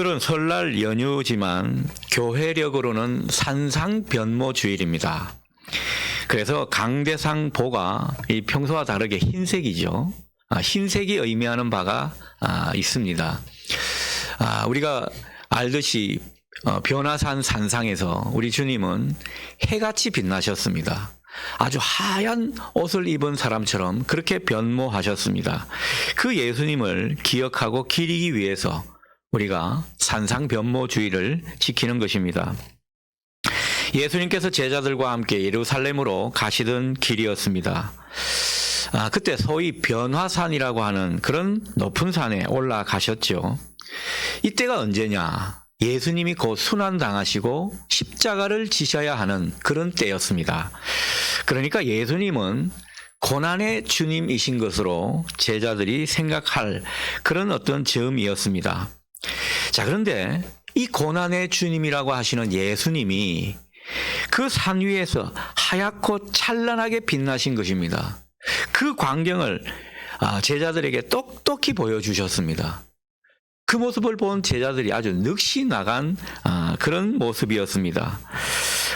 오늘은 설날 연휴지만 교회력으로는 산상변모주일입니다. 그래서 강대상 보가 이 평소와 다르게 흰색이죠. 흰색이 의미하는 바가 있습니다. 우리가 알듯이 변화산 산상에서 우리 주님은 해같이 빛나셨습니다. 아주 하얀 옷을 입은 사람처럼 그렇게 변모하셨습니다. 그 예수님을 기억하고 기리기 위해서 우리가 산상변모주의를 지키는 것입니다. 예수님께서 제자들과 함께 예루살렘으로 가시던 길이었습니다. 그때 소위 변화산이라고 하는 그런 높은 산에 올라가셨죠. 이때가 언제냐? 예수님이 곧 순환당하시고 십자가를 지셔야 하는 그런 때였습니다. 그러니까 예수님은 고난의 주님이신 것으로 제자들이 생각할 그런 어떤 즈음이었습니다. 자, 그런데 이 고난의 주님이라고 하시는 예수님이 그 산 위에서 하얗고 찬란하게 빛나신 것입니다. 그 광경을 제자들에게 똑똑히 보여주셨습니다. 그 모습을 본 제자들이 아주 넋이 나간 그런 모습이었습니다.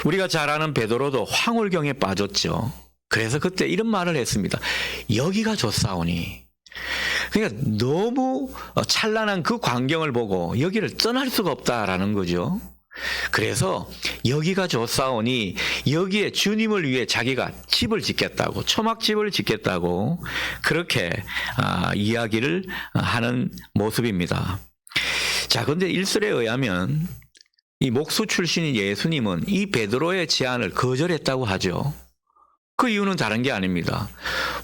우리가 잘 아는 베드로도 황홀경에 빠졌죠. 그래서 그때 이런 말을 했습니다. 여기가 좋사오니. 그러니까 너무 찬란한 그 광경을 보고 여기를 떠날 수가 없다라는 거죠. 그래서 여기가 좋사오니 여기에 주님을 위해 자기가 집을 짓겠다고, 초막집을 짓겠다고 그렇게 이야기를 하는 모습입니다. 자, 그런데 일설에 의하면 이 목수 출신인 예수님은 이 베드로의 제안을 거절했다고 하죠. 그 이유는 다른 게 아닙니다.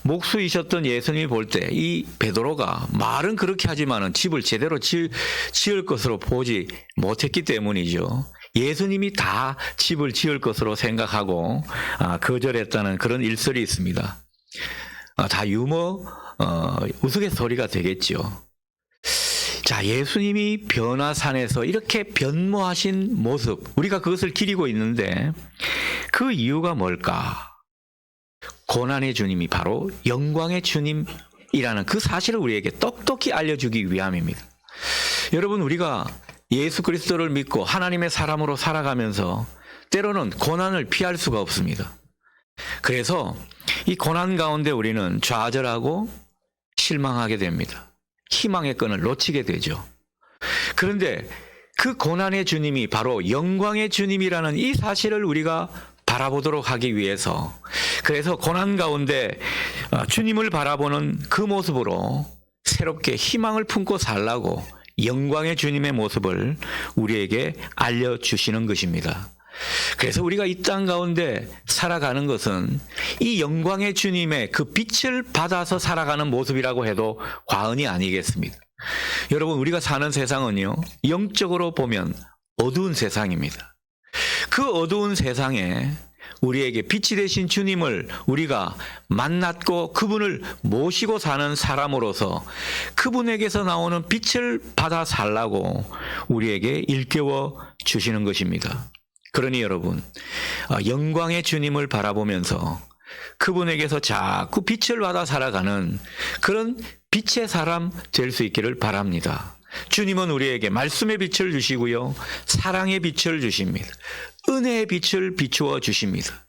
목수이셨던 예수님이 볼 때 이 베드로가 말은 그렇게 하지만은 집을 제대로 지을 것으로 보지 못했기 때문이죠. 예수님이 다 집을 지을 것으로 생각하고 거절했다는 그런 일설이 있습니다. 다 유머 우스갯소리가 되겠죠. 자, 예수님이 변화산에서 이렇게 변모하신 모습, 우리가 그것을 기리고 있는데 그 이유가 뭘까? 고난의 주님이 바로 영광의 주님이라는 그 사실을 우리에게 똑똑히 알려주기 위함입니다. 여러분, 우리가 예수 그리스도를 믿고 하나님의 사람으로 살아가면서 때로는 고난을 피할 수가 없습니다. 그래서 이 고난 가운데 우리는 좌절하고 실망하게 됩니다. 희망의 끈을 놓치게 되죠. 그런데 그 고난의 주님이 바로 영광의 주님이라는 이 사실을 우리가 바라보도록 하기 위해서, 그래서 고난 가운데 주님을 바라보는 그 모습으로 새롭게 희망을 품고 살라고 영광의 주님의 모습을 우리에게 알려주시는 것입니다. 그래서 우리가 이 땅 가운데 살아가는 것은 이 영광의 주님의 그 빛을 받아서 살아가는 모습이라고 해도 과언이 아니겠습니다. 여러분, 우리가 사는 세상은요, 영적으로 보면 어두운 세상입니다. 그 어두운 세상에 우리에게 빛이 되신 주님을 우리가 만났고 그분을 모시고 사는 사람으로서 그분에게서 나오는 빛을 받아 살라고 우리에게 일깨워 주시는 것입니다. 그러니 여러분, 영광의 주님을 바라보면서 그분에게서 자꾸 빛을 받아 살아가는 그런 빛의 사람 될 수 있기를 바랍니다. 주님은 우리에게 말씀의 빛을 주시고요, 사랑의 빛을 주십니다. 은혜의 빛을 비추어 주십니다.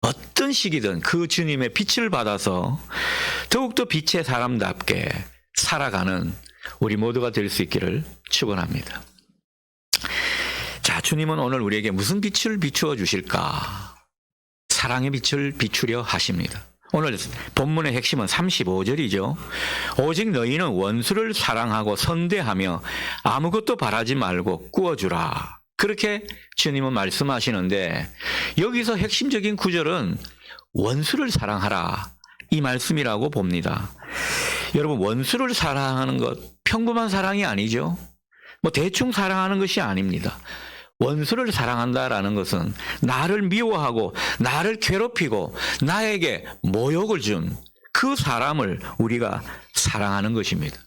어떤 시기든 그 주님의 빛을 받아서 더욱더 빛의 사람답게 살아가는 우리 모두가 될 수 있기를 축원합니다. 자, 주님은 오늘 우리에게 무슨 빛을 비추어 주실까? 사랑의 빛을 비추려 하십니다. 오늘 본문의 핵심은 35절이죠. 오직 너희는 원수를 사랑하고 선대하며 아무것도 바라지 말고 꾸어주라. 그렇게 주님은 말씀하시는데, 여기서 핵심적인 구절은 원수를 사랑하라, 이 말씀이라고 봅니다. 여러분, 원수를 사랑하는 것 평범한 사랑이 아니죠. 대충 사랑하는 것이 아닙니다. 원수를 사랑한다라는 것은 나를 미워하고 나를 괴롭히고 나에게 모욕을 준 그 사람을 우리가 사랑하는 것입니다.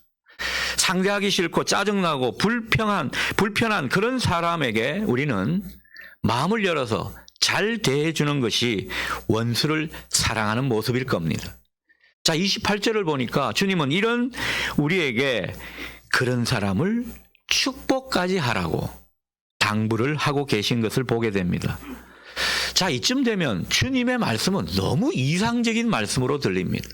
상대하기 싫고 짜증나고 불편한 그런 사람에게 우리는 마음을 열어서 잘 대해주는 것이 원수를 사랑하는 모습일 겁니다. 자, 28절을 보니까 주님은 이런 우리에게 그런 사람을 축복까지 하라고 당부를 하고 계신 것을 보게 됩니다. 자, 이쯤 되면 주님의 말씀은 너무 이상적인 말씀으로 들립니다.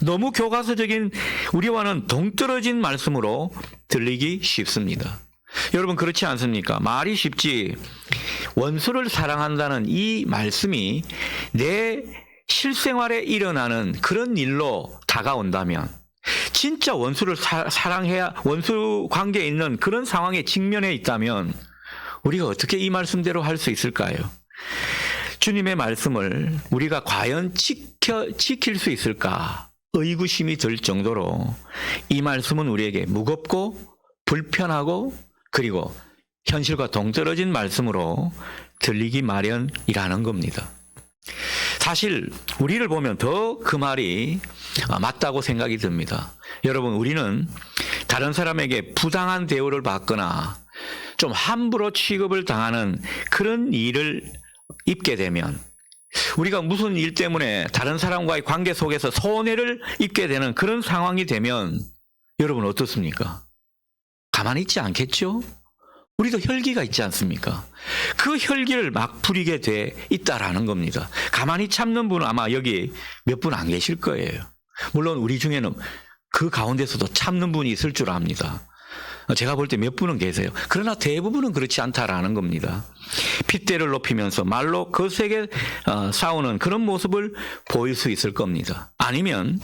너무 교과서적인, 우리와는 동떨어진 말씀으로 들리기 쉽습니다. 여러분, 그렇지 않습니까? 말이 쉽지 원수를 사랑한다는 이 말씀이 내 실생활에 일어나는 그런 일로 다가온다면, 진짜 원수를 사랑해야, 원수 관계에 있는 그런 상황에 직면해 있다면 우리가 어떻게 이 말씀대로 할 수 있을까요? 주님의 말씀을 우리가 과연 지킬 수 있을까 의구심이 들 정도로 이 말씀은 우리에게 무겁고 불편하고 그리고 현실과 동떨어진 말씀으로 들리기 마련이라는 겁니다. 사실 우리를 보면 더 그 말이 맞다고 생각이 듭니다. 여러분, 우리는 다른 사람에게 부당한 대우를 받거나 좀 함부로 취급을 당하는 그런 일을 입게 되면, 우리가 무슨 일 때문에 다른 사람과의 관계 속에서 손해를 입게 되는 그런 상황이 되면 여러분 어떻습니까? 가만히 있지 않겠죠? 우리도 혈기가 있지 않습니까? 그 혈기를 막 부리게 돼 있다라는 겁니다. 가만히 참는 분은 아마 여기 몇 분 안 계실 거예요. 물론 우리 중에는 그 가운데서도 참는 분이 있을 줄 압니다. 제가 볼 때 몇 분은 계세요. 그러나 대부분은 그렇지 않다라는 겁니다. 핏대를 높이면서 말로 거세게 싸우는 그런 모습을 보일 수 있을 겁니다. 아니면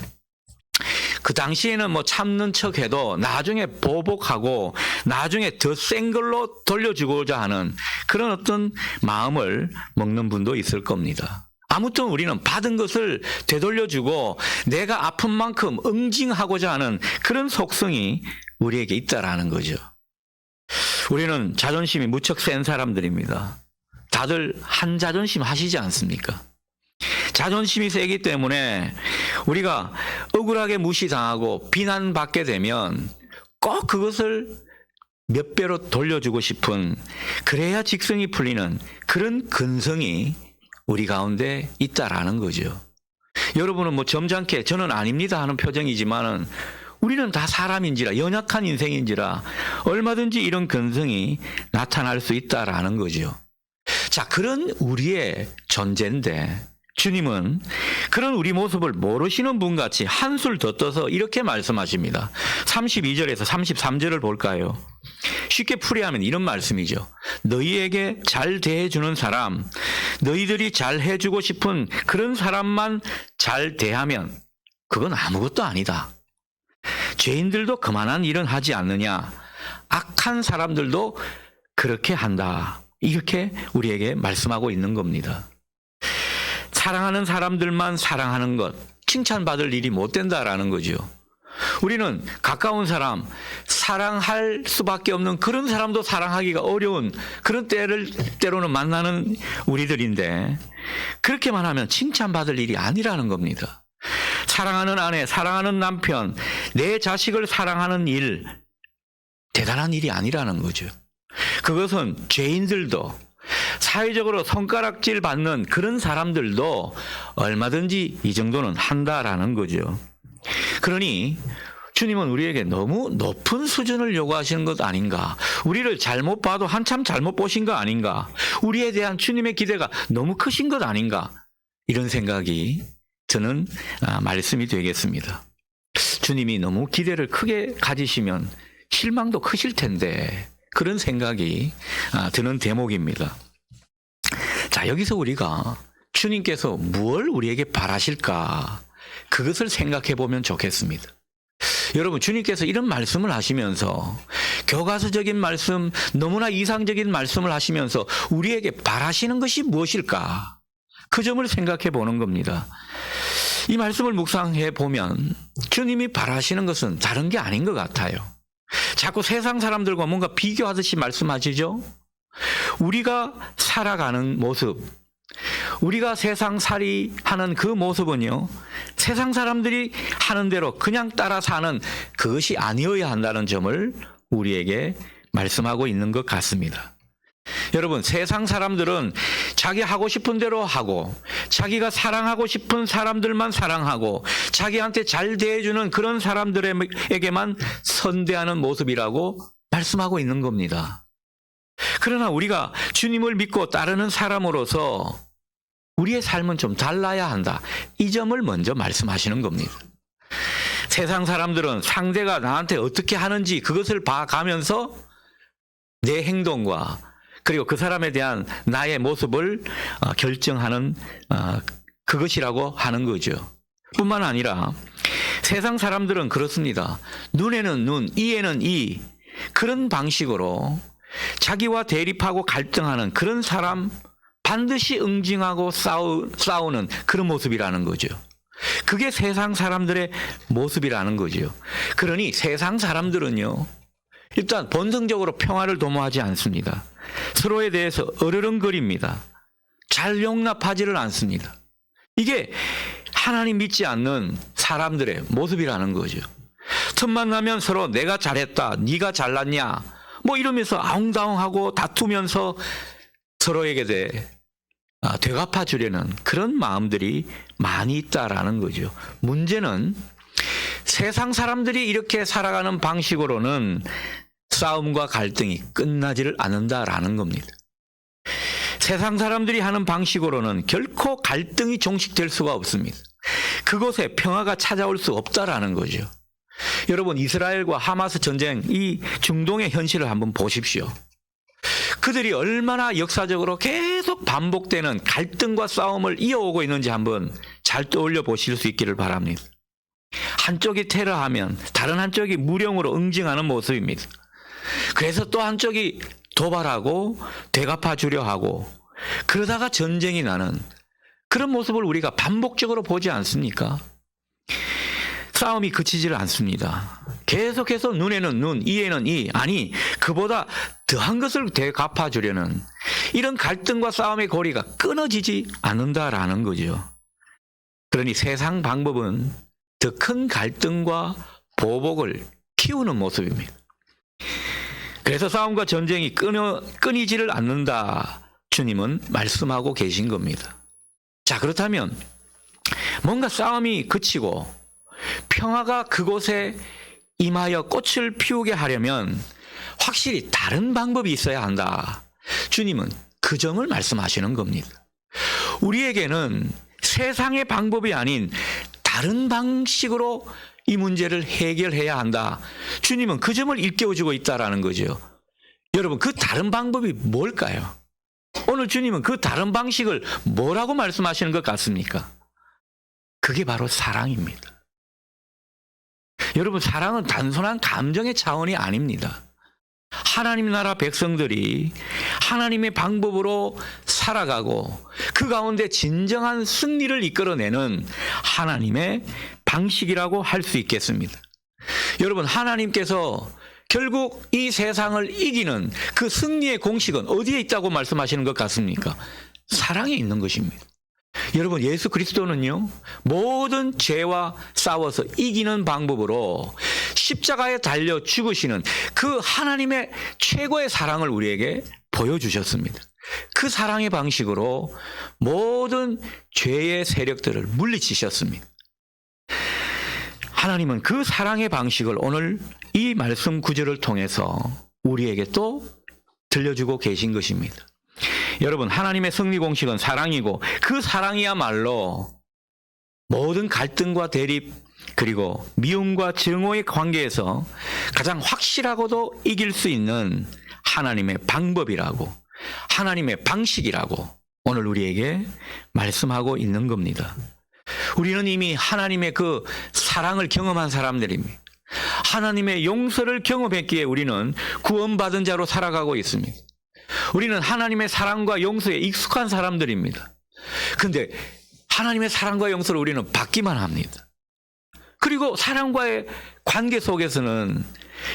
그 당시에는 뭐 참는 척해도 나중에 보복하고 나중에 더 센 걸로 돌려주고자 하는 그런 어떤 마음을 먹는 분도 있을 겁니다. 아무튼 우리는 받은 것을 되돌려주고 내가 아픈 만큼 응징하고자 하는 그런 속성이 우리에게 있다라는 거죠. 우리는 자존심이 무척 센 사람들입니다. 다들 한 자존심 하시지 않습니까? 자존심이 세기 때문에 우리가 억울하게 무시당하고 비난받게 되면 꼭 그것을 몇 배로 돌려주고 싶은, 그래야 직성이 풀리는 그런 근성이 우리 가운데 있다라는 거죠. 여러분은 뭐 점잖게 저는 아닙니다 하는 표정이지만은 우리는 다 사람인지라, 연약한 인생인지라 얼마든지 이런 근성이 나타날 수 있다라는 거죠. 자, 그런 우리의 존재인데 주님은 그런 우리 모습을 모르시는 분같이 한술 더 떠서 이렇게 말씀하십니다. 32절에서 33절을 볼까요? 쉽게 풀이하면 이런 말씀이죠. 너희에게 잘 대해주는 사람, 너희들이 잘 해주고 싶은 그런 사람만 잘 대하면 그건 아무것도 아니다. 죄인들도 그만한 일은 하지 않느냐. 악한 사람들도 그렇게 한다. 이렇게 우리에게 말씀하고 있는 겁니다. 사랑하는 사람들만 사랑하는 것, 칭찬받을 일이 못 된다라는 거죠. 우리는 가까운 사람, 사랑할 수밖에 없는 그런 사람도 사랑하기가 어려운 그런 때로는 만나는 우리들인데, 그렇게만 하면 칭찬받을 일이 아니라는 겁니다. 사랑하는 아내, 사랑하는 남편, 내 자식을 사랑하는 일, 대단한 일이 아니라는 거죠. 그것은 죄인들도, 사회적으로 손가락질 받는 그런 사람들도 얼마든지 이 정도는 한다라는 거죠. 그러니 주님은 우리에게 너무 높은 수준을 요구하시는 것 아닌가? 우리를 잘못 봐도 한참 잘못 보신 거 아닌가? 우리에 대한 주님의 기대가 너무 크신 것 아닌가? 이런 생각이 드는 말씀이 되겠습니다. 주님이 너무 기대를 크게 가지시면 실망도 크실 텐데, 그런 생각이 드는 대목입니다. 자, 여기서 우리가 주님께서 무엇을 우리에게 바라실까, 그것을 생각해 보면 좋겠습니다. 여러분, 주님께서 이런 말씀을 하시면서, 교과서적인 말씀, 너무나 이상적인 말씀을 하시면서 우리에게 바라시는 것이 무엇일까, 그 점을 생각해 보는 겁니다. 이 말씀을 묵상해 보면 주님이 바라시는 것은 다른 게 아닌 것 같아요. 자꾸 세상 사람들과 뭔가 비교하듯이 말씀하시죠. 우리가 살아가는 모습, 우리가 세상살이 하는 그 모습은요, 세상 사람들이 하는 대로 그냥 따라 사는 그것이 아니어야 한다는 점을 우리에게 말씀하고 있는 것 같습니다. 여러분, 세상 사람들은 자기 하고 싶은 대로 하고, 자기가 사랑하고 싶은 사람들만 사랑하고, 자기한테 잘 대해주는 그런 사람들에게만 선대하는 모습이라고 말씀하고 있는 겁니다. 그러나 우리가 주님을 믿고 따르는 사람으로서 우리의 삶은 좀 달라야 한다. 이 점을 먼저 말씀하시는 겁니다. 세상 사람들은 상대가 나한테 어떻게 하는지 그것을 봐가면서 내 행동과 그리고 그 사람에 대한 나의 모습을 결정하는 그것이라고 하는 거죠. 뿐만 아니라 세상 사람들은 그렇습니다. 눈에는 눈, 이에는 이, 그런 방식으로 자기와 대립하고 갈등하는 그런 사람 반드시 응징하고 싸우는 그런 모습이라는 거죠. 그게 세상 사람들의 모습이라는 거죠. 그러니 세상 사람들은요, 일단 본성적으로 평화를 도모하지 않습니다. 서로에 대해서 으르렁거립니다. 잘 용납하지를 않습니다. 이게 하나님 믿지 않는 사람들의 모습이라는 거죠. 틈만 나면 서로 내가 잘했다, 네가 잘났냐, 뭐 이러면서 아웅다웅하고 다투면서 서로에게 되갚아 주려는 그런 마음들이 많이 있다라는 거죠. 문제는 세상 사람들이 이렇게 살아가는 방식으로는 싸움과 갈등이 끝나지를 않는다라는 겁니다. 세상 사람들이 하는 방식으로는 결코 갈등이 종식될 수가 없습니다. 그곳에 평화가 찾아올 수 없다라는 거죠. 여러분, 이스라엘과 하마스 전쟁, 이 중동의 현실을 한번 보십시오. 그들이 얼마나 역사적으로 계속 반복되는 갈등과 싸움을 이어오고 있는지 한번 잘 떠올려 보실 수 있기를 바랍니다. 한쪽이 테러하면 다른 한쪽이 무령으로 응징하는 모습입니다. 그래서 또 한쪽이 도발하고 되갚아 주려 하고 그러다가 전쟁이 나는 그런 모습을 우리가 반복적으로 보지 않습니까? 싸움이 그치지를 않습니다. 계속해서 눈에는 눈, 이에는 이, 아니 그보다 더한 것을 되갚아 주려는 이런 갈등과 싸움의 고리가 끊어지지 않는다라는 거죠. 그러니 세상 방법은 더 큰 갈등과 보복을 키우는 모습입니다. 그래서 싸움과 전쟁이 끊이지를 않는다. 주님은 말씀하고 계신 겁니다. 자, 그렇다면 뭔가 싸움이 그치고 평화가 그곳에 임하여 꽃을 피우게 하려면 확실히 다른 방법이 있어야 한다. 주님은 그 점을 말씀하시는 겁니다. 우리에게는 세상의 방법이 아닌 다른 방식으로 이 문제를 해결해야 한다. 주님은 그 점을 일깨워주고 있다라는 거죠. 여러분, 그 다른 방법이 뭘까요? 오늘 주님은 그 다른 방식을 뭐라고 말씀하시는 것 같습니까? 그게 바로 사랑입니다. 여러분, 사랑은 단순한 감정의 차원이 아닙니다. 하나님 나라 백성들이 하나님의 방법으로 살아가고 그 가운데 진정한 승리를 이끌어내는 하나님의 방식이라고 할 수 있겠습니다. 여러분, 하나님께서 결국 이 세상을 이기는 그 승리의 공식은 어디에 있다고 말씀하시는 것 같습니까? 사랑에 있는 것입니다. 여러분, 예수 그리스도는요, 모든 죄와 싸워서 이기는 방법으로 십자가에 달려 죽으시는 그 하나님의 최고의 사랑을 우리에게 보여주셨습니다. 그 사랑의 방식으로 모든 죄의 세력들을 물리치셨습니다. 하나님은 그 사랑의 방식을 오늘 이 말씀 구절을 통해서 우리에게 또 들려주고 계신 것입니다. 여러분, 하나님의 승리 공식은 사랑이고 그 사랑이야말로 모든 갈등과 대립 그리고 미움과 증오의 관계에서 가장 확실하고도 이길 수 있는 하나님의 방법이라고, 하나님의 방식이라고 오늘 우리에게 말씀하고 있는 겁니다. 우리는 이미 하나님의 그 사랑을 경험한 사람들입니다. 하나님의 용서를 경험했기에 우리는 구원받은 자로 살아가고 있습니다. 우리는 하나님의 사랑과 용서에 익숙한 사람들입니다. 그런데 하나님의 사랑과 용서를 우리는 받기만 합니다. 그리고 사랑과의 관계 속에서는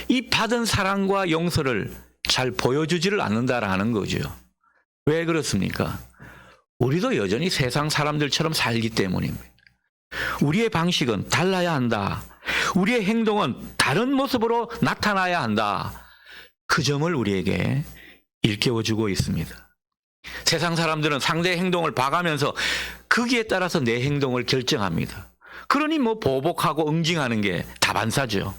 이 받은 사랑과 용서를 잘 보여주지를 않는다라는 거죠. 왜 그렇습니까? 우리도 여전히 세상 사람들처럼 살기 때문입니다. 우리의 방식은 달라야 한다. 우리의 행동은 다른 모습으로 나타나야 한다. 그 점을 우리에게 일깨워주고 있습니다. 세상 사람들은 상대의 행동을 봐가면서 거기에 따라서 내 행동을 결정합니다. 그러니 뭐 보복하고 응징하는 게 다반사죠.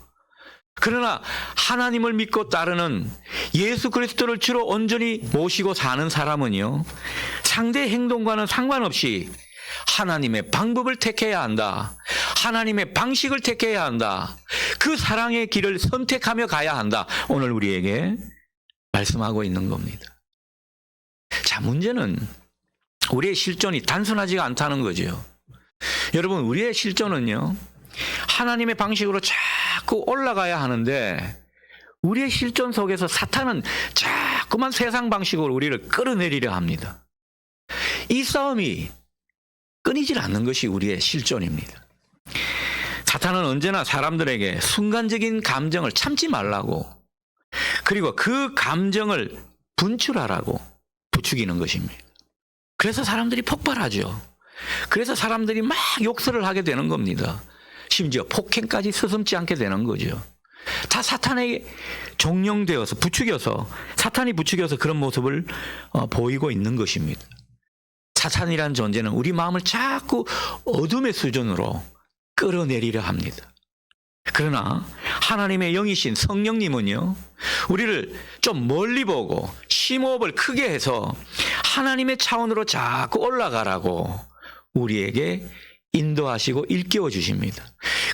그러나 하나님을 믿고 따르는 예수 그리스도를 주로 온전히 모시고 사는 사람은요, 상대의 행동과는 상관없이 하나님의 방법을 택해야 한다. 하나님의 방식을 택해야 한다. 그 사랑의 길을 선택하며 가야 한다. 오늘 우리에게 말씀하고 있는 겁니다. 자, 문제는 우리의 실존이 단순하지가 않다는 거죠. 여러분, 우리의 실존은요, 하나님의 방식으로 자꾸 올라가야 하는데, 우리의 실존 속에서 사탄은 자꾸만 세상 방식으로 우리를 끌어내리려 합니다. 이 싸움이 끊이질 않는 것이 우리의 실존입니다. 사탄은 언제나 사람들에게 순간적인 감정을 참지 말라고, 그리고 그 감정을 분출하라고 부추기는 것입니다. 그래서 사람들이 폭발하죠. 그래서 사람들이 막 욕설을 하게 되는 겁니다. 심지어 폭행까지 서슴지 않게 되는 거죠. 다 사탄에게 종용되어서 사탄이 부추겨서 그런 모습을 보이고 있는 것입니다. 사탄이라는 존재는 우리 마음을 자꾸 어둠의 수준으로 끌어내리려 합니다. 그러나 하나님의 영이신 성령님은요, 우리를 좀 멀리 보고 심호흡을 크게 해서 하나님의 차원으로 자꾸 올라가라고 우리에게 인도하시고 일깨워 주십니다.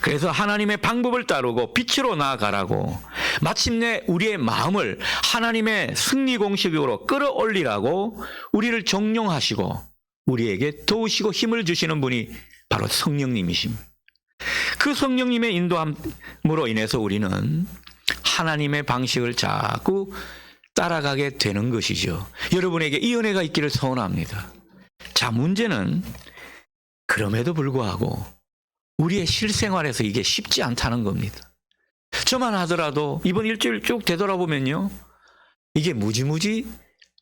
그래서 하나님의 방법을 따르고 빛으로 나아가라고, 마침내 우리의 마음을 하나님의 승리 공식으로 끌어올리라고 우리를 종용하시고 우리에게 도우시고 힘을 주시는 분이 바로 성령님이십니다. 그 성령님의 인도함으로 인해서 우리는 하나님의 방식을 자꾸 따라가게 되는 것이죠. 여러분에게 이 은혜가 있기를 소원합니다. 자, 문제는 그럼에도 불구하고 우리의 실생활에서 이게 쉽지 않다는 겁니다. 저만 하더라도 이번 일주일 쭉 되돌아보면요, 이게 무지무지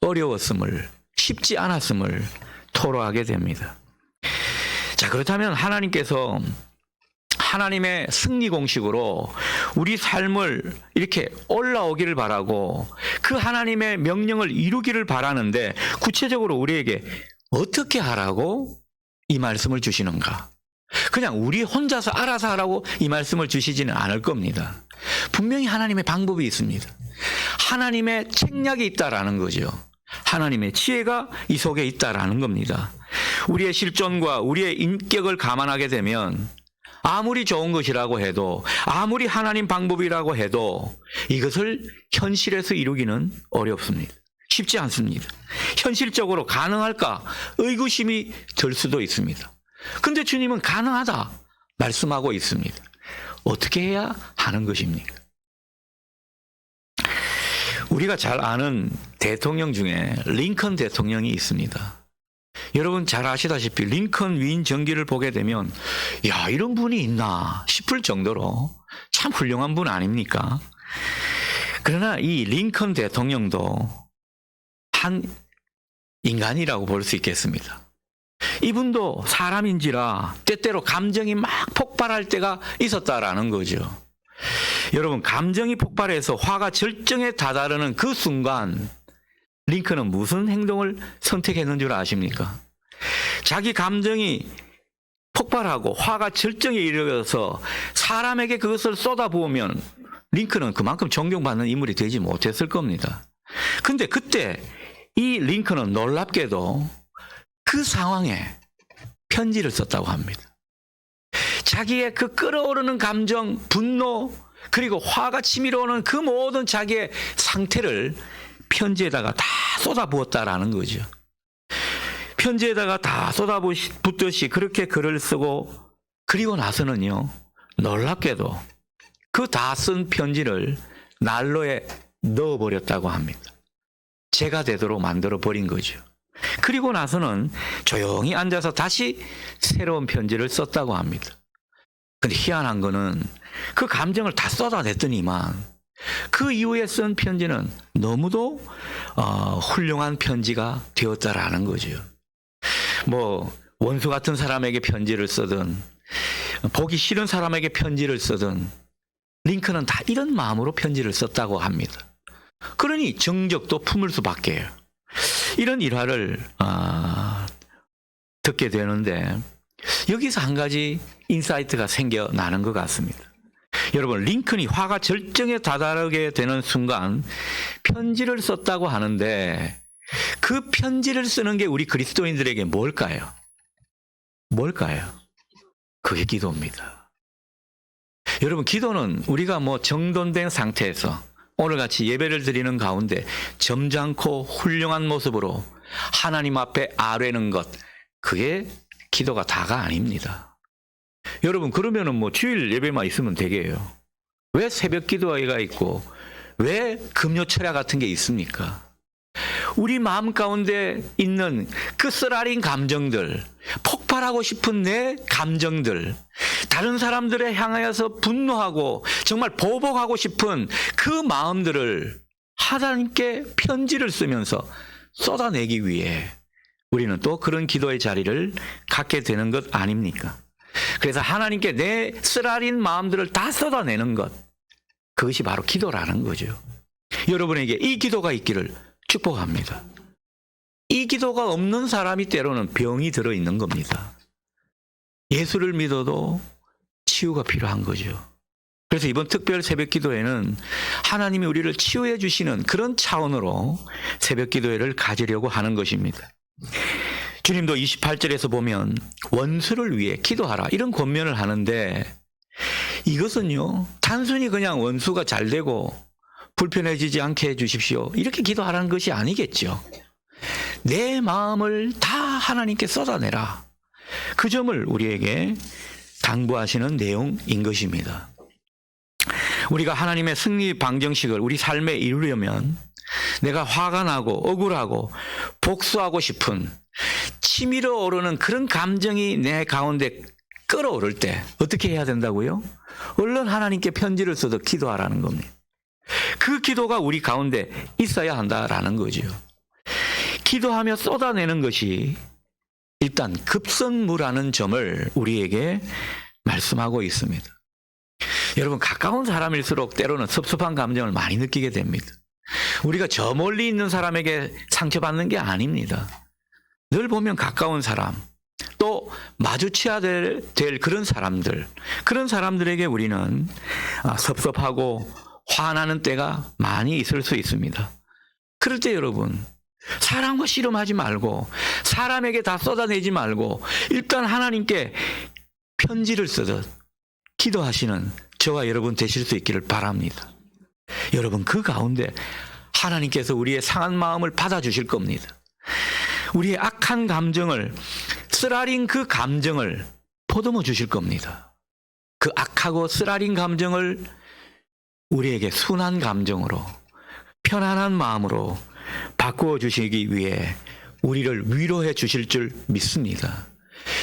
어려웠음을, 쉽지 않았음을 토로하게 됩니다. 자, 그렇다면 하나님께서 하나님의 승리 공식으로 우리 삶을 이렇게 올라오기를 바라고 그 하나님의 명령을 이루기를 바라는데, 구체적으로 우리에게 어떻게 하라고 이 말씀을 주시는가? 그냥 우리 혼자서 알아서 하라고 이 말씀을 주시지는 않을 겁니다. 분명히 하나님의 방법이 있습니다. 하나님의 책략이 있다라는 거죠. 하나님의 지혜가 이 속에 있다라는 겁니다. 우리의 실존과 우리의 인격을 감안하게 되면 아무리 좋은 것이라고 해도, 아무리 하나님 방법이라고 해도 이것을 현실에서 이루기는 어렵습니다. 쉽지 않습니다. 현실적으로 가능할까 의구심이 들 수도 있습니다. 근데 주님은 가능하다 말씀하고 있습니다. 어떻게 해야 하는 것입니까? 우리가 잘 아는 대통령 중에 링컨 대통령이 있습니다. 여러분 잘 아시다시피 링컨 위인 전기를 보게 되면, 야, 이런 분이 있나 싶을 정도로 참 훌륭한 분 아닙니까? 그러나 이 링컨 대통령도 한 인간이라고 볼 수 있겠습니다. 이분도 사람인지라 때때로 감정이 막 폭발할 때가 있었다라는 거죠. 여러분, 감정이 폭발해서 화가 절정에 다다르는 그 순간 링컨은 무슨 행동을 선택했는 줄 아십니까? 자기 감정이 폭발하고 화가 절정에 이르러서 사람에게 그것을 쏟아부으면 링컨은 그만큼 존경받는 인물이 되지 못했을 겁니다. 근데 그때 이 링컨은 놀랍게도 그 상황에 편지를 썼다고 합니다. 자기의 그 끓어오르는 감정, 분노, 그리고 화가 치밀어 오는 그 모든 자기의 상태를 편지에다가 다 쏟아부었다라는 거죠. 편지에다가 다 쏟아붓듯이 그렇게 글을 쓰고, 그리고 나서는요, 놀랍게도 그 다 쓴 편지를 난로에 넣어버렸다고 합니다. 재가 되도록 만들어 버린 거죠. 그리고 나서는 조용히 앉아서 다시 새로운 편지를 썼다고 합니다. 근데 희한한 거는 그 감정을 다 쏟아냈더니만 그 이후에 쓴 편지는 너무도 훌륭한 편지가 되었다라는 거죠. 뭐 원수 같은 사람에게 편지를 쓰든 보기 싫은 사람에게 편지를 쓰든 링컨은 다 이런 마음으로 편지를 썼다고 합니다. 그러니 정적도 품을 수밖에요. 이런 일화를 듣게 되는데 여기서 한 가지 인사이트가 생겨나는 것 같습니다. 여러분, 링컨이 화가 절정에 다다르게 되는 순간 편지를 썼다고 하는데 그 편지를 쓰는 게 우리 그리스도인들에게 뭘까요? 뭘까요? 그게 기도입니다. 여러분, 기도는 우리가 정돈된 상태에서 오늘같이 예배를 드리는 가운데 점잖고 훌륭한 모습으로 하나님 앞에 아뢰는 것, 그게 기도가 다가 아닙니다. 여러분, 그러면은 주일 예배만 있으면 되게요. 왜 새벽 기도회가 있고 왜 금요 철야 같은 게 있습니까? 우리 마음 가운데 있는 그 쓰라린 감정들, 폭발하고 싶은 내 감정들, 다른 사람들에 향하여서 분노하고 정말 보복하고 싶은 그 마음들을 하나님께 편지를 쓰면서 쏟아내기 위해 우리는 또 그런 기도의 자리를 갖게 되는 것 아닙니까? 그래서 하나님께 내 쓰라린 마음들을 다 쏟아내는 것, 그것이 바로 기도라는 거죠. 여러분에게 이 기도가 있기를 축복합니다. 이 기도가 없는 사람이 때로는 병이 들어있는 겁니다. 예수를 믿어도 치유가 필요한 거죠. 그래서 이번 특별 새벽 기도회는 하나님이 우리를 치유해 주시는 그런 차원으로 새벽 기도회를 가지려고 하는 것입니다. 주님도 28절에서 보면 원수를 위해 기도하라 이런 권면을 하는데, 이것은요 단순히 그냥 원수가 잘 되고 불편해지지 않게 해주십시오 이렇게 기도하라는 것이 아니겠죠. 내 마음을 다 하나님께 쏟아내라, 그 점을 우리에게 당부하시는 내용인 것입니다. 우리가 하나님의 승리 방정식을 우리 삶에 이루려면 내가 화가 나고 억울하고 복수하고 싶은 치밀어 오르는 그런 감정이 내 가운데 끓어오를 때 어떻게 해야 된다고요? 얼른 하나님께 편지를 써서 기도하라는 겁니다. 그 기도가 우리 가운데 있어야 한다라는 거죠. 기도하며 쏟아내는 것이 일단 급선무라는 점을 우리에게 말씀하고 있습니다. 여러분, 가까운 사람일수록 때로는 섭섭한 감정을 많이 느끼게 됩니다. 우리가 저 멀리 있는 사람에게 상처받는 게 아닙니다. 늘 보면 가까운 사람, 또 마주쳐야 될 그런 사람들, 그런 사람들에게 우리는 섭섭하고 화나는 때가 많이 있을 수 있습니다. 그럴 때 여러분, 사람과 씨름하지 말고 사람에게 다 쏟아내지 말고 일단 하나님께 편지를 쓰듯 기도하시는 저와 여러분 되실 수 있기를 바랍니다. 여러분, 그 가운데 하나님께서 우리의 상한 마음을 받아주실 겁니다. 우리의 악한 감정을, 쓰라린 그 감정을 보듬어 주실 겁니다. 그 악하고 쓰라린 감정을 우리에게 순한 감정으로, 편안한 마음으로 바꾸어 주시기 위해 우리를 위로해 주실 줄 믿습니다.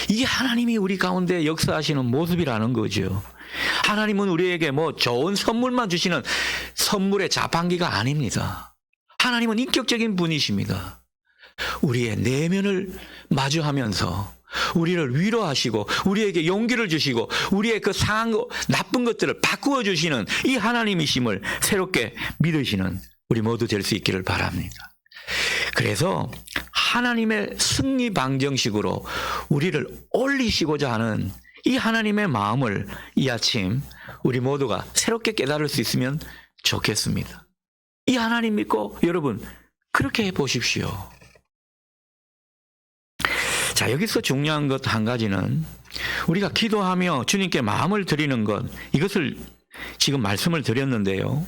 이게 하나님이 우리 가운데 역사하시는 모습이라는 거죠. 하나님은 우리에게 좋은 선물만 주시는 선물의 자판기가 아닙니다. 하나님은 인격적인 분이십니다. 우리의 내면을 마주하면서 우리를 위로하시고 우리에게 용기를 주시고 우리의 그 상한 거, 나쁜 것들을 바꾸어 주시는 이 하나님이심을 새롭게 믿으시는 우리 모두 될 수 있기를 바랍니다. 그래서 하나님의 승리 방정식으로 우리를 올리시고자 하는 이 하나님의 마음을 이 아침 우리 모두가 새롭게 깨달을 수 있으면 좋겠습니다. 이 하나님 믿고 여러분 그렇게 해보십시오. 자, 여기서 중요한 것 한 가지는 우리가 기도하며 주님께 마음을 드리는 것, 이것을 지금 말씀을 드렸는데요.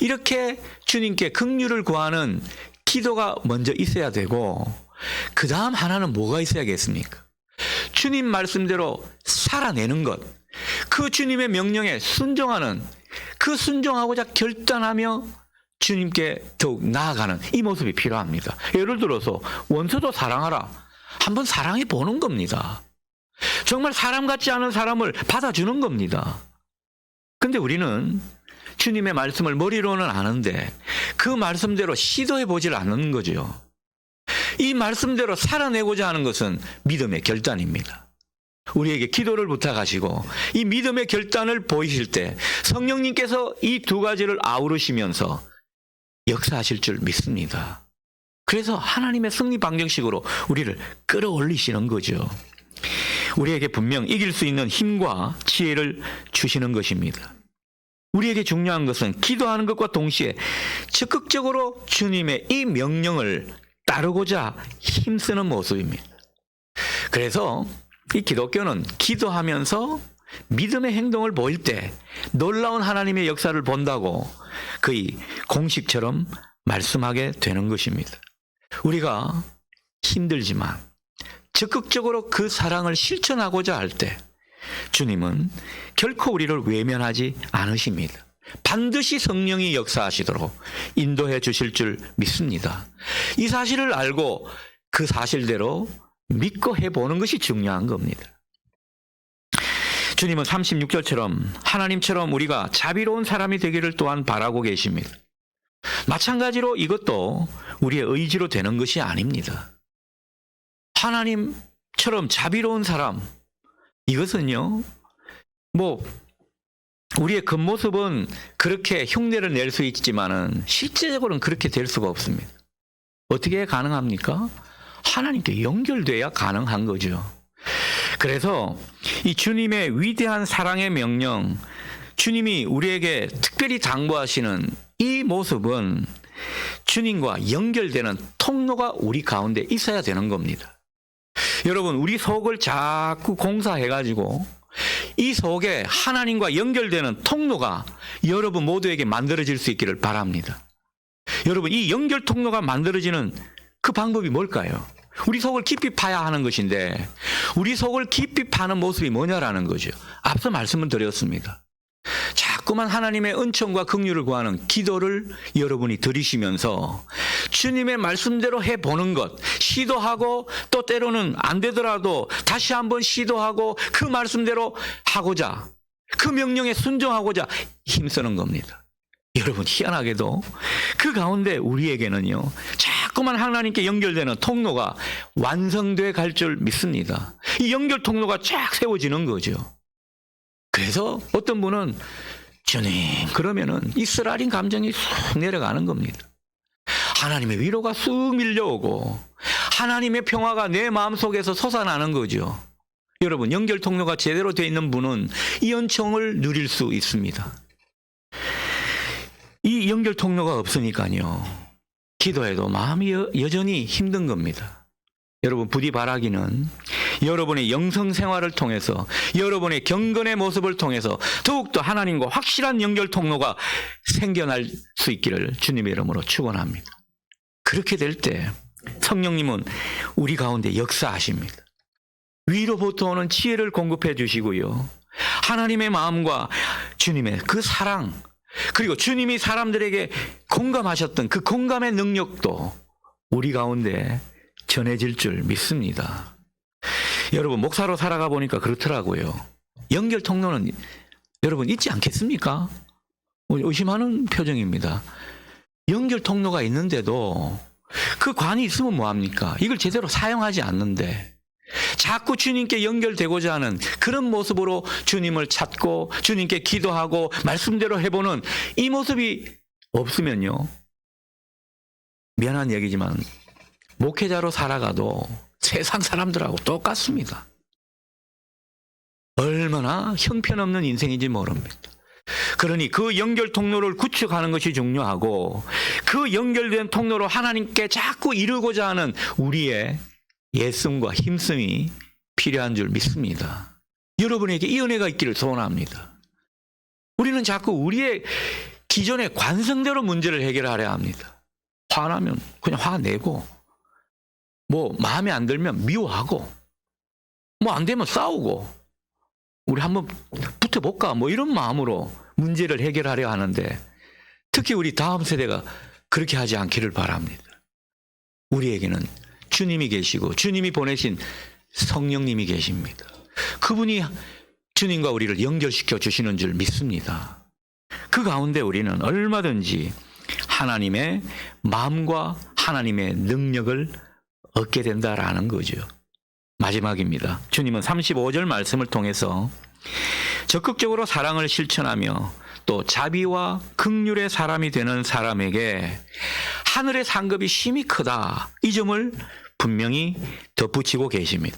이렇게 주님께 긍휼을 구하는 기도가 먼저 있어야 되고, 그 다음 하나는 뭐가 있어야겠습니까? 주님 말씀대로 살아내는 것, 그 주님의 명령에 순종하는, 그 순종하고자 결단하며 주님께 더욱 나아가는 이 모습이 필요합니다. 예를 들어서 원수도 사랑하라. 한번 사랑해 보는 겁니다. 정말 사람 같지 않은 사람을 받아주는 겁니다. 근데 우리는 주님의 말씀을 머리로는 아는데 그 말씀대로 시도해 보질 않는 거죠. 이 말씀대로 살아내고자 하는 것은 믿음의 결단입니다. 우리에게 기도를 부탁하시고 이 믿음의 결단을 보이실 때 성령님께서 이 두 가지를 아우르시면서 역사하실 줄 믿습니다. 그래서 하나님의 승리 방정식으로 우리를 끌어올리시는 거죠. 우리에게 분명 이길 수 있는 힘과 지혜를 주시는 것입니다. 우리에게 중요한 것은 기도하는 것과 동시에 적극적으로 주님의 이 명령을 따르고자 힘쓰는 모습입니다. 그래서 이 기독교는 기도하면서 믿음의 행동을 보일 때 놀라운 하나님의 역사를 본다고 거의 공식처럼 말씀하게 되는 것입니다. 우리가 힘들지만 적극적으로 그 사랑을 실천하고자 할 때 주님은 결코 우리를 외면하지 않으십니다. 반드시 성령이 역사하시도록 인도해 주실 줄 믿습니다. 이 사실을 알고 그 사실대로 믿고 해보는 것이 중요한 겁니다. 주님은 36절처럼 하나님처럼 우리가 자비로운 사람이 되기를 또한 바라고 계십니다. 마찬가지로 이것도 우리의 의지로 되는 것이 아닙니다. 하나님처럼 자비로운 사람, 이것은요, 우리의 겉모습은 그렇게 흉내를 낼 수 있지만은 실제적으로는 그렇게 될 수가 없습니다. 어떻게 가능합니까? 하나님께 연결돼야 가능한 거죠. 그래서 이 주님의 위대한 사랑의 명령, 주님이 우리에게 특별히 당부하시는 이 모습은 주님과 연결되는 통로가 우리 가운데 있어야 되는 겁니다. 여러분, 우리 속을 자꾸 공사해가지고 이 속에 하나님과 연결되는 통로가 여러분 모두에게 만들어질 수 있기를 바랍니다. 여러분, 이 연결 통로가 만들어지는 그 방법이 뭘까요? 우리 속을 깊이 파야 하는 것인데 우리 속을 깊이 파는 모습이 뭐냐라는 거죠. 앞서 말씀을 드렸습니다. 자꾸만 하나님의 은총과 긍휼을 구하는 기도를 여러분이 드리시면서 주님의 말씀대로 해보는 것, 시도하고 또 때로는 안 되더라도 다시 한번 시도하고 그 말씀대로 하고자, 그 명령에 순종하고자 힘쓰는 겁니다. 여러분, 희한하게도 그 가운데 우리에게는요, 자꾸만 하나님께 연결되는 통로가 완성돼 갈 줄 믿습니다. 이 연결 통로가 쫙 세워지는 거죠. 그래서 어떤 분은 주님, 그러면은 이 쓰라린 감정이 쑥 내려가는 겁니다. 하나님의 위로가 쑥 밀려오고 하나님의 평화가 내 마음속에서 솟아나는 거죠. 여러분, 연결 통로가 제대로 되어 있는 분은 이 은총을 누릴 수 있습니다. 이 연결 통로가 없으니까요, 기도해도 마음이 여전히 힘든 겁니다. 여러분, 부디 바라기는 여러분의 영성 생활을 통해서, 여러분의 경건의 모습을 통해서 더욱더 하나님과 확실한 연결 통로가 생겨날 수 있기를 주님의 이름으로 축원합니다. 그렇게 될 때 성령님은 우리 가운데 역사하십니다. 위로부터 오는 지혜를 공급해 주시고요, 하나님의 마음과 주님의 그 사랑, 그리고 주님이 사람들에게 공감하셨던 그 공감의 능력도 우리 가운데 전해질 줄 믿습니다. 여러분, 목사로 살아가 보니까 그렇더라고요. 연결 통로는 여러분 있지 않겠습니까? 의심하는 표정입니다. 연결 통로가 있는데도 그 관이 있으면 뭐합니까? 이걸 제대로 사용하지 않는데 자꾸 주님께 연결되고자 하는 그런 모습으로 주님을 찾고 주님께 기도하고 말씀대로 해보는 이 모습이 없으면요, 미안한 얘기지만 목회자로 살아가도 세상 사람들하고 똑같습니다. 얼마나 형편없는 인생인지 모릅니다. 그러니 그 연결 통로를 구축하는 것이 중요하고 그 연결된 통로로 하나님께 자꾸 이루고자 하는 우리의 예씀과 힘씀이 필요한 줄 믿습니다. 여러분에게 이 은혜가 있기를 소원합니다. 우리는 자꾸 우리의 기존의 관성대로 문제를 해결하려 합니다. 화나면 그냥 화내고, 마음에 안 들면 미워하고, 안 되면 싸우고, 우리 한번 붙어볼까, 이런 마음으로 문제를 해결하려 하는데, 특히 우리 다음 세대가 그렇게 하지 않기를 바랍니다. 우리에게는 주님이 계시고 주님이 보내신 성령님이 계십니다. 그분이 주님과 우리를 연결시켜 주시는 줄 믿습니다. 그 가운데 우리는 얼마든지 하나님의 마음과 하나님의 능력을 얻게 된다라는 거죠. 마지막입니다. 주님은 35절 말씀을 통해서 적극적으로 사랑을 실천하며 또 자비와 긍휼의 사람이 되는 사람에게 하늘의 상급이 심히 크다, 이 점을 분명히 덧붙이고 계십니다.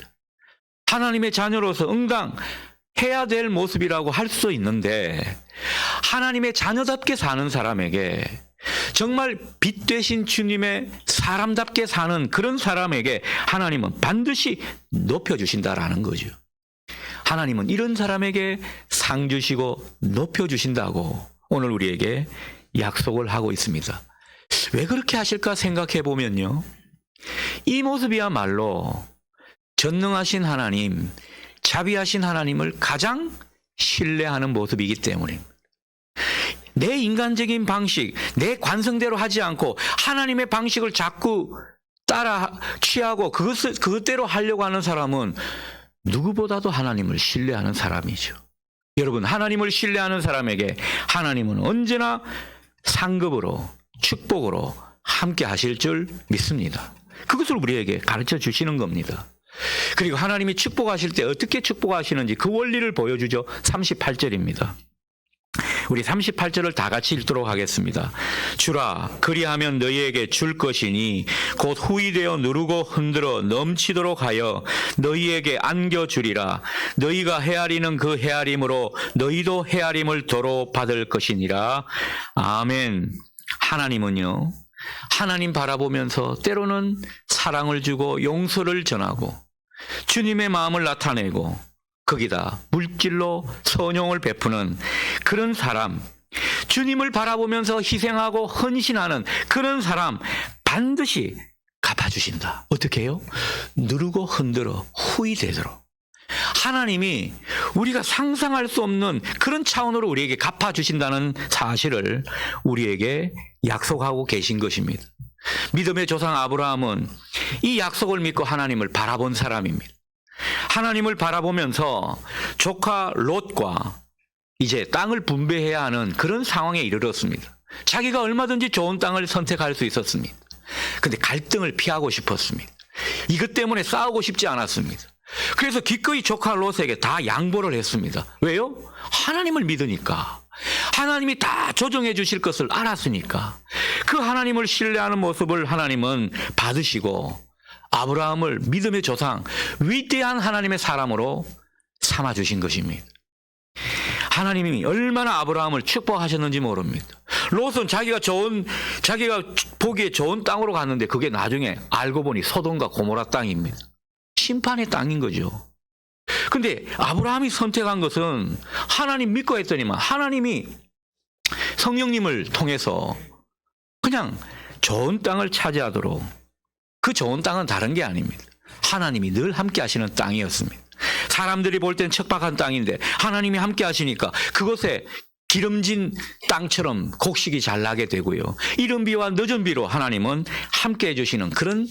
하나님의 자녀로서 응당 해야 될 모습이라고 할 수 있는데 하나님의 자녀답게 사는 사람에게 정말 빛 되신 주님의 사람답게 사는 그런 사람에게 하나님은 반드시 높여주신다라는 거죠. 하나님은 이런 사람에게 상 주시고 높여주신다고 오늘 우리에게 약속을 하고 있습니다. 왜 그렇게 하실까 생각해 보면요. 이 모습이야말로 전능하신 하나님, 자비하신 하나님을 가장 신뢰하는 모습이기 때문입니다. 내 인간적인 방식, 내 관성대로 하지 않고 하나님의 방식을 자꾸 따라 취하고 그것대로 하려고 하는 사람은 누구보다도 하나님을 신뢰하는 사람이죠. 여러분, 하나님을 신뢰하는 사람에게 하나님은 언제나 상급으로, 축복으로 함께 하실 줄 믿습니다. 그것을 우리에게 가르쳐 주시는 겁니다. 그리고 하나님이 축복하실 때 어떻게 축복하시는지 그 원리를 보여주죠. 38절입니다. 우리 38절을 다 같이 읽도록 하겠습니다. 주라, 그리하면 너희에게 줄 것이니 곧 후이되어 누르고 흔들어 넘치도록 하여 너희에게 안겨주리라. 너희가 헤아리는 그 헤아림으로 너희도 헤아림을 도로 받을 것이니라. 아멘. 하나님은요, 하나님 바라보면서 때로는 사랑을 주고 용서를 전하고 주님의 마음을 나타내고 거기다 물질로 선용을 베푸는 그런 사람, 주님을 바라보면서 희생하고 헌신하는 그런 사람 반드시 갚아주신다. 어떻게 해요? 누르고 흔들어 후이 되도록. 하나님이 우리가 상상할 수 없는 그런 차원으로 우리에게 갚아주신다는 사실을 우리에게 약속하고 계신 것입니다. 믿음의 조상 아브라함은 이 약속을 믿고 하나님을 바라본 사람입니다. 하나님을 바라보면서 조카 롯과 이제 땅을 분배해야 하는 그런 상황에 이르렀습니다. 자기가 얼마든지 좋은 땅을 선택할 수 있었습니다. 그런데 갈등을 피하고 싶었습니다. 이것 때문에 싸우고 싶지 않았습니다. 그래서 기꺼이 조카 롯에게 다 양보를 했습니다. 왜요? 하나님을 믿으니까. 하나님이 다 조정해 주실 것을 알았으니까. 그 하나님을 신뢰하는 모습을 하나님은 받으시고 아브라함을 믿음의 조상, 위대한 하나님의 사람으로 삼아주신 것입니다. 하나님이 얼마나 아브라함을 축복하셨는지 모릅니다. 롯은 자기가 보기에 좋은 땅으로 갔는데 그게 나중에 알고 보니 소돔과 고모라 땅입니다. 심판의 땅인 거죠. 근데 아브라함이 선택한 것은 하나님 믿고 했더니만 하나님이 성령님을 통해서 그냥 좋은 땅을 차지하도록, 그 좋은 땅은 다른 게 아닙니다. 하나님이 늘 함께 하시는 땅이었습니다. 사람들이 볼 땐 척박한 땅인데 하나님이 함께 하시니까 그것에 기름진 땅처럼 곡식이 잘 나게 되고요. 이른 비와 늦은 비로 하나님은 함께 해주시는 그런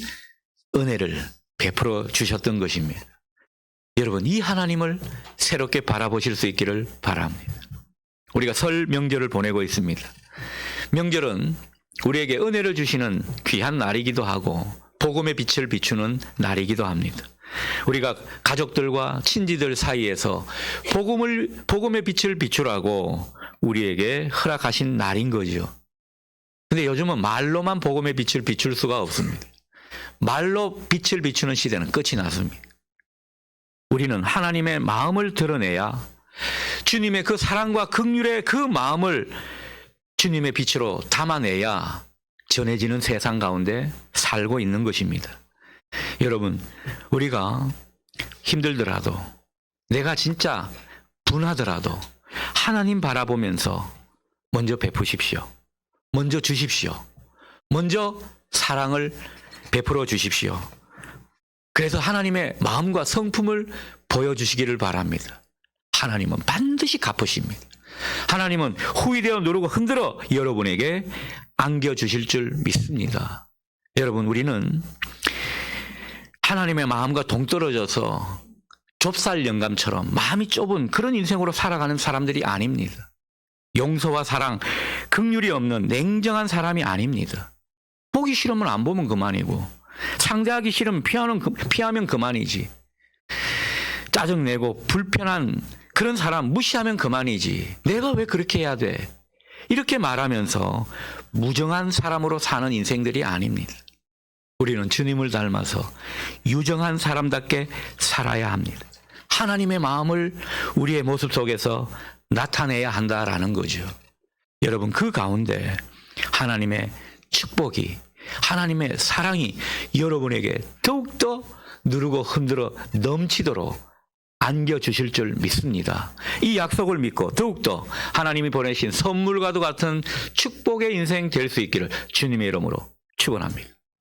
은혜를 베풀어 주셨던 것입니다. 여러분, 이 하나님을 새롭게 바라보실 수 있기를 바랍니다. 우리가 설 명절을 보내고 있습니다. 명절은 우리에게 은혜를 주시는 귀한 날이기도 하고 복음의 빛을 비추는 날이기도 합니다. 우리가 가족들과 친지들 사이에서 복음의 빛을 비추라고 우리에게 허락하신 날인 거죠. 근데 요즘은 말로만 복음의 빛을 비출 수가 없습니다. 말로 빛을 비추는 시대는 끝이 났습니다. 우리는 하나님의 마음을 드러내야 주님의 그 사랑과 긍휼의 그 마음을 주님의 빛으로 담아내야 전해지는 세상 가운데 살고 있는 것입니다. 여러분, 우리가 힘들더라도, 내가 진짜 분하더라도 하나님 바라보면서 먼저 베푸십시오. 먼저 주십시오. 먼저 사랑을 베풀어 주십시오. 그래서 하나님의 마음과 성품을 보여주시기를 바랍니다. 하나님은 반드시 갚으십니다. 하나님은 후이되어 누르고 흔들어 여러분에게 안겨주실 줄 믿습니다. 여러분, 우리는 하나님의 마음과 동떨어져서 좁쌀 영감처럼 마음이 좁은 그런 인생으로 살아가는 사람들이 아닙니다. 용서와 사랑, 긍휼이 없는 냉정한 사람이 아닙니다. 보기 싫으면 안 보면 그만이고, 상대하기 싫으면 피하면 그만이지. 짜증내고 불편한 그런 사람 무시하면 그만이지. 내가 왜 그렇게 해야 돼? 이렇게 말하면서 무정한 사람으로 사는 인생들이 아닙니다. 우리는 주님을 닮아서 유정한 사람답게 살아야 합니다. 하나님의 마음을 우리의 모습 속에서 나타내야 한다라는 거죠. 여러분, 그 가운데 하나님의 축복이, 하나님의 사랑이 여러분에게 더욱더 누르고 흔들어 넘치도록 안겨주실 줄 믿습니다. 이 약속을 믿고 더욱더 하나님이 보내신 선물과도 같은 축복의 인생 될 수 있기를 주님의 이름으로 축원합니다.